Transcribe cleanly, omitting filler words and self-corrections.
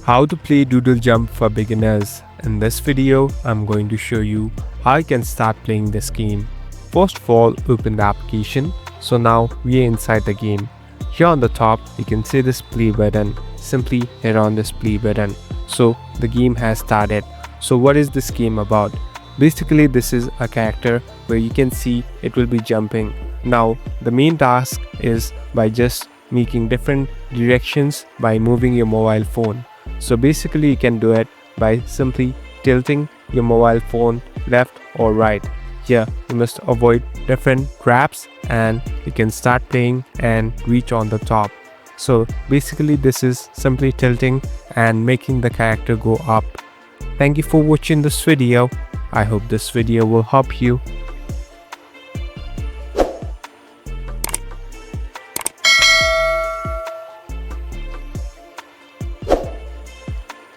How to play Doodle Jump for beginners. In this video, I'm going to show you how you can start playing this game. First of all, open the application. So now we are inside the game. Here on the top, you can see this play button. Simply hit on this play button. So the game has started. So what is this game about? Basically, this is a character where you can see it will be jumping. Now, the main task is by just making different directions by moving your mobile phone. So basically you can do it by simply tilting your mobile phone left or right. Here you must avoid different traps and you can start playing and reach on the top. So basically this is simply tilting and making the character go up. Thank you for watching this video. I hope this video will help you.